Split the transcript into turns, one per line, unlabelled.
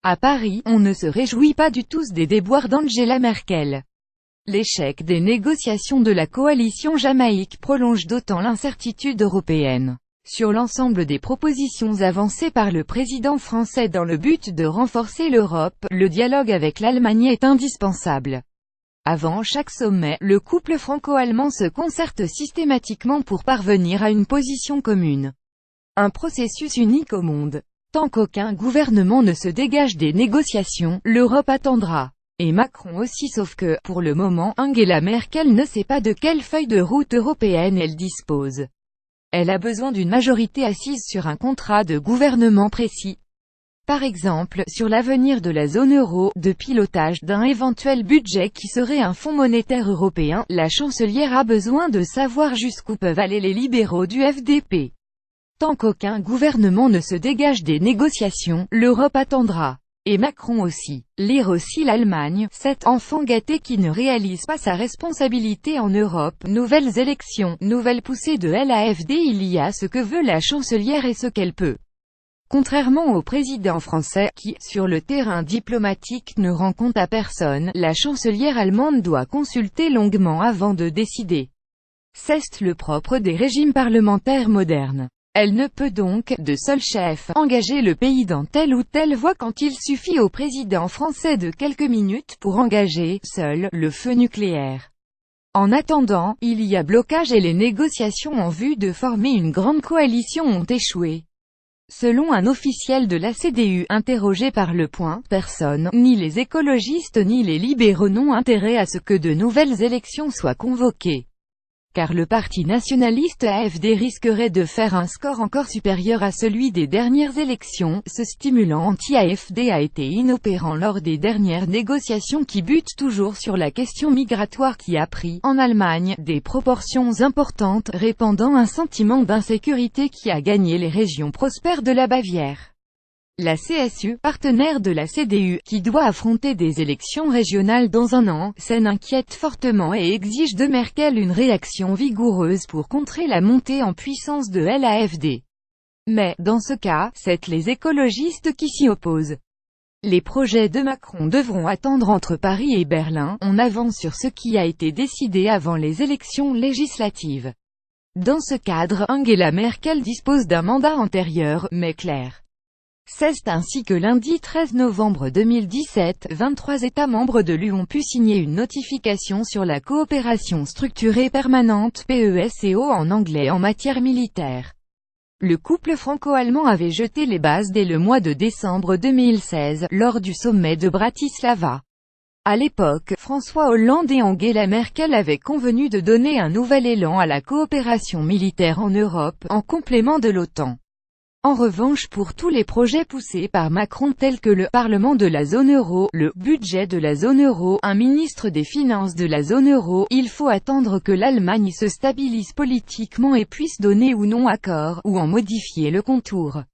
À Paris, on ne se réjouit pas du tout des déboires d'Angela Merkel. L'échec des négociations de la coalition Jamaïque prolonge d'autant l'incertitude européenne. Sur l'ensemble des propositions avancées par le président français dans le but de renforcer l'Europe, le dialogue avec l'Allemagne est indispensable. Avant chaque sommet, le couple franco-allemand se concerte systématiquement pour parvenir à une position commune. Un processus unique au monde. Tant qu'aucun gouvernement ne se dégage des négociations, l'Europe attendra. Et Macron aussi, sauf que, pour le moment, Angela Merkel ne sait pas de quelle feuille de route européenne elle dispose. Elle a besoin d'une majorité assise sur un contrat de gouvernement précis. Par exemple, sur l'avenir de la zone euro, de pilotage d'un éventuel budget qui serait un fonds monétaire européen, la chancelière a besoin de savoir jusqu'où peuvent aller les libéraux du FDP. Tant qu'aucun gouvernement ne se dégage des négociations, l'Europe attendra. Et Macron aussi. Lire aussi l'Allemagne, cet enfant gâté qui ne réalise pas sa responsabilité en Europe. Nouvelles élections, nouvelle poussée de l'AfD. Il y a ce que veut la chancelière et ce qu'elle peut. Contrairement au président français, qui, sur le terrain diplomatique, ne rend compte à personne, la chancelière allemande doit consulter longuement avant de décider. C'est le propre des régimes parlementaires modernes. Elle ne peut donc, de seul chef, engager le pays dans telle ou telle voie quand il suffit au président français de quelques minutes pour engager, seul, le feu nucléaire. En attendant, il y a blocage et les négociations en vue de former une grande coalition ont échoué. Selon un officiel de la CDU, interrogé par Le Point, personne, ni les écologistes ni les libéraux n'ont intérêt à ce que de nouvelles élections soient convoquées. Car le parti nationaliste AfD risquerait de faire un score encore supérieur à celui des dernières élections. Ce stimulant anti-AfD a été inopérant lors des dernières négociations qui butent toujours sur la question migratoire qui a pris, en Allemagne, des proportions importantes, répandant un sentiment d'insécurité qui a gagné les régions prospères de la Bavière. La CSU, partenaire de la CDU, qui doit affronter des élections régionales dans un an, s'en inquiète fortement et exige de Merkel une réaction vigoureuse pour contrer la montée en puissance de l'AfD. Mais, dans ce cas, c'est les écologistes qui s'y opposent. Les projets de Macron devront attendre entre Paris et Berlin. On avance sur ce qui a été décidé avant les élections législatives. Dans ce cadre, Angela Merkel dispose d'un mandat antérieur, mais clair. C'est ainsi que lundi 13 novembre 2017, 23 États membres de l'UE ont pu signer une notification sur la coopération structurée permanente (PESCO en anglais) en matière militaire. Le couple franco-allemand avait jeté les bases dès le mois de décembre 2016, lors du sommet de Bratislava. À l'époque, François Hollande et Angela Merkel avaient convenu de donner un nouvel élan à la coopération militaire en Europe, en complément de l'OTAN. En revanche, pour tous les projets poussés par Macron tels que le Parlement de la zone euro, le budget de la zone euro, un ministre des Finances de la zone euro, il faut attendre que l'Allemagne se stabilise politiquement et puisse donner ou non accord, ou en modifier le contour.